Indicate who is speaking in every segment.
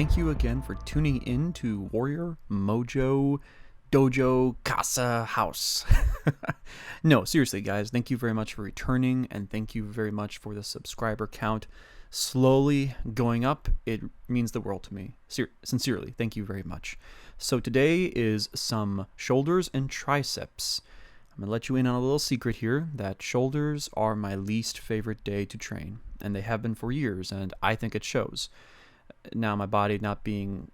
Speaker 1: thank you again for tuning in to Warrior Mojo Dojo Casa House. No, seriously, guys, thank you very much for returning, and thank you very much for the subscriber count slowly going up. It means the world to me. Sincerely, thank you very much. So today is some shoulders and triceps. I'm going to let you in on a little secret here that shoulders are my least favorite day to train, and they have been for years, and I think it shows. Now, my body not being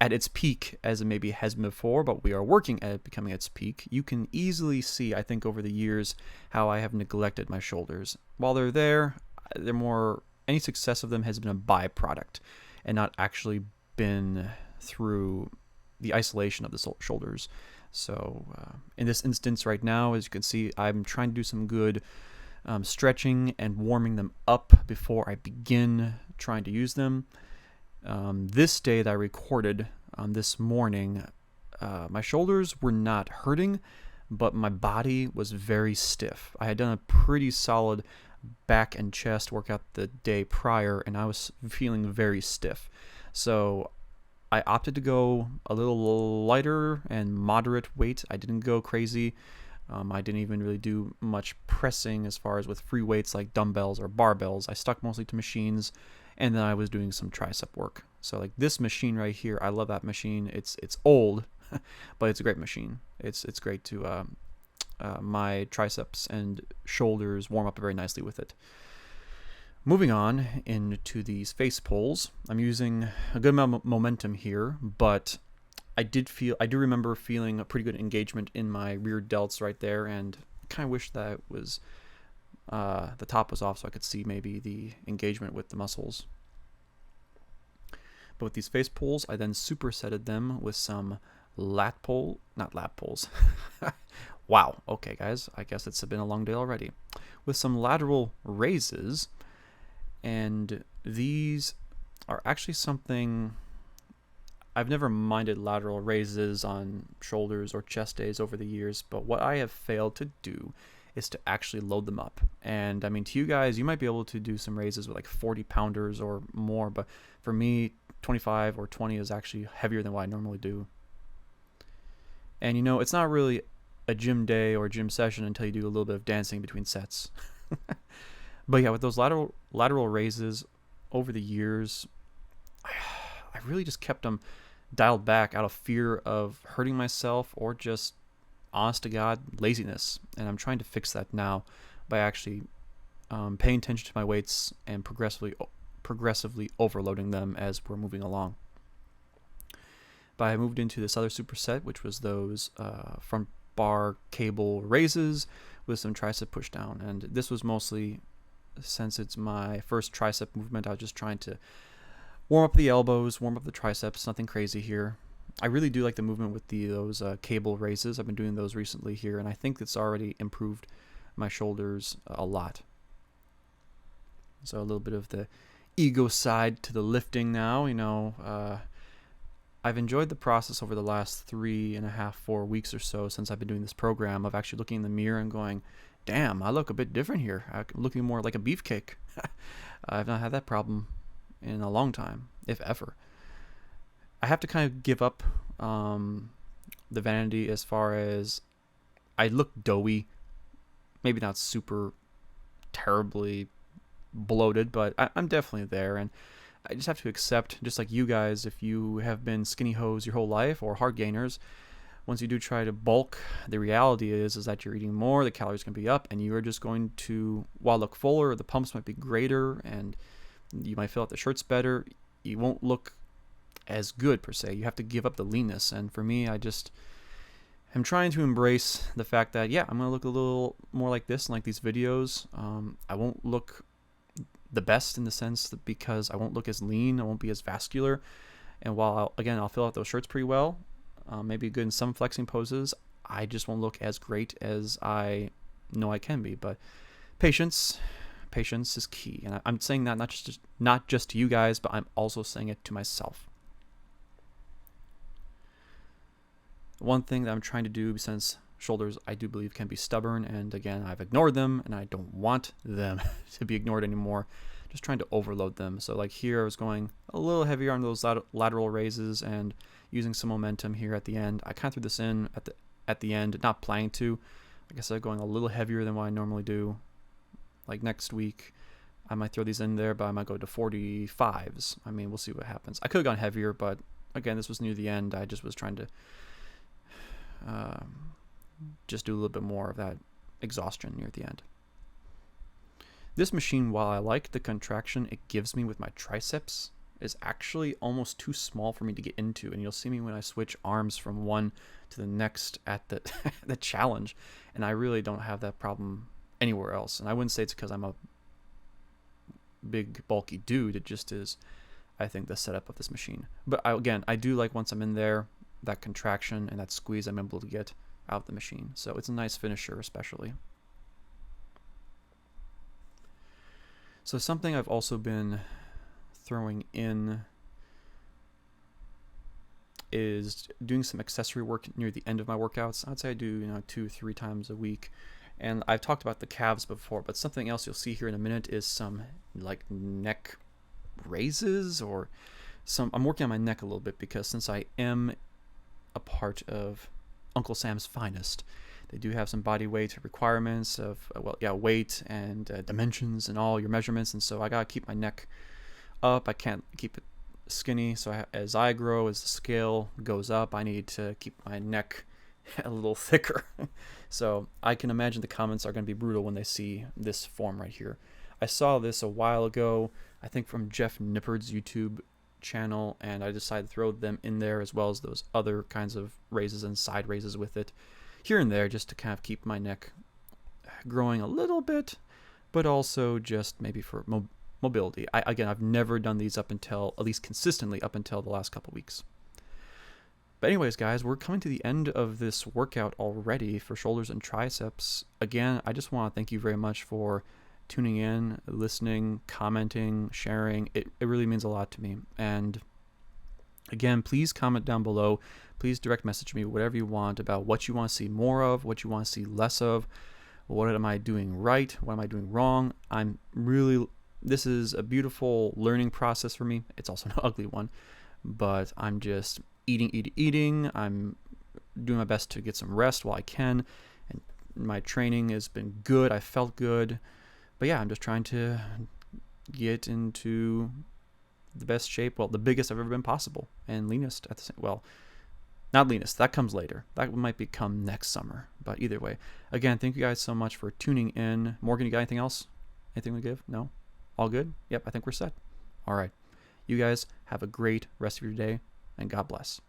Speaker 1: at its peak as it maybe has been before, but we are working at it becoming its peak. You can easily see, I think, over the years how I have neglected my shoulders. While they're there, they're more, any success of them has been a byproduct and not actually been through the isolation of the shoulders. So in this instance right now, as you can see, I'm trying to do some good stretching and warming them up before I begin trying to use them. This day that I recorded on this morning, my shoulders were not hurting, but my body was very stiff. I had done a pretty solid back and chest workout the day prior, and I was feeling very stiff. So I opted to go a little lighter and moderate weight. I didn't go crazy. I didn't even really do much pressing as far as with free weights like dumbbells or barbells. I stuck mostly to machines, and then I was doing some tricep work. So like this machine right here, I love that machine. It's old, but it's a great machine. It's great to my triceps and shoulders warm up very nicely with it. Moving on into these face pulls, I'm using a good amount of momentum here, but I do remember feeling a pretty good engagement in my rear delts right there, and kind of wish that it was the top was off so I could see maybe the engagement with the muscles. But with these face pulls, I then supersetted them with some not lat pulls. Wow, okay guys, I guess it's been a long day already. With some lateral raises, and these are actually something I've never minded lateral raises on shoulders or chest days over the years, but what I have failed to do is to actually load them up. And I mean, to you guys, you might be able to do some raises with like 40 pounders or more, but for me, 25 or 20 is actually heavier than what I normally do. And you know, it's not really a gym day or a gym session until you do a little bit of dancing between sets. But yeah, with those lateral raises over the years, I really just kept them dialed back out of fear of hurting myself or just, honest to God, laziness. And I'm trying to fix that now by actually paying attention to my weights and progressively overloading them as we're moving along. But I moved into this other superset, which was those front bar cable raises with some tricep push down. And this was mostly, since it's my first tricep movement, I was just trying to warm up the elbows, warm up the triceps, nothing crazy here. I really do like the movement with those cable raises. I've been doing those recently here, and I think it's already improved my shoulders a lot. So a little bit of the ego side to the lifting now. You know, I've enjoyed the process over the last 3.5, 4 weeks or so since I've been doing this program of actually looking in the mirror and going, damn, I look a bit different here. I'm looking more like a beefcake. I've not had that problem in a long time, if ever. I have to kind of give up the vanity as far as I look doughy, maybe not super terribly bloated, but I'm definitely there, and I just have to accept, just like you guys, if you have been skinny hoes your whole life or hard gainers, once you do try to bulk, the reality is that you're eating more, the calories can be up, and you are just going to, while look fuller, the pumps might be greater, and you might fill out the shirts better, you won't look as good per se. You have to give up the leanness, and for me, I just am trying to embrace the fact that, yeah, I'm going to look a little more like this in like these videos. I won't look the best in the sense that because I won't look as lean, I won't be as vascular, and while I'll fill out those shirts pretty well, maybe good in some flexing poses, I just won't look as great as I know I can be. But patience is key, and I'm saying that not just to you guys, but I'm also saying it to myself. One thing that I'm trying to do, since shoulders I do believe can be stubborn, and again I've ignored them and I don't want them to be ignored anymore, just trying to overload them. So like here I was going a little heavier on those lateral raises and using some momentum here at the end. I kind of threw this in at the end, not planning to. Like I said, going a little heavier than what I normally do. Like next week, I might throw these in there, but I might go to 45s. I mean, we'll see what happens. I could have gone heavier, but again, this was near the end. I just was trying to just do a little bit more of that exhaustion near the end. This machine, while I like the contraction it gives me with my triceps, is actually almost too small for me to get into. And you'll see me when I switch arms from one to the next at the the challenge. And I really don't have that problem anywhere else. And I wouldn't say it's because I'm a big bulky dude. It just is, I think, the setup of this machine. But again, I do like once I'm in there, that contraction and that squeeze I'm able to get out of the machine. So it's a nice finisher especially. So something I've also been throwing in is doing some accessory work near the end of my workouts. I'd say I do 2-3 times a week. And I've talked about the calves before, but something else you'll see here in a minute is some like neck raises or some. I'm working on my neck a little bit because since I am a part of Uncle Sam's Finest, they do have some body weight requirements of weight and dimensions and all your measurements, and so I gotta keep my neck up. I can't keep it skinny, so as I grow, as the scale goes up, I need to keep my neck a little thicker. So I can imagine the comments are going to be brutal when they see this form right here. I saw this a while ago, I think from Jeff Nippard's YouTube channel, and I decided to throw them in there as well as those other kinds of raises and side raises with it here and there, just to kind of keep my neck growing a little bit, but also just maybe for mobility. I've never done these up until, at least consistently up until the last couple weeks. But anyways, guys, we're coming to the end of this workout already for shoulders and triceps. Again, I just want to thank you very much for tuning in, listening, commenting, sharing. It really means a lot to me. And again, please comment down below. Please direct message me whatever you want about what you want to see more of, what you want to see less of, what am I doing right, what am I doing wrong. This is a beautiful learning process for me. It's also an ugly one, but I'm just eating. I'm doing my best to get some rest while I can, and my training has been good. I felt good, but yeah, I'm just trying to get into the best shape, the biggest I've ever been possible, and leanest at the same, not leanest, that comes later. That might become next summer, but either way, again, thank you guys so much for tuning in. Morgan, you got anything else? Anything to give? No? All good? Yep, I think we're set. All right. You guys have a great rest of your day, and God bless.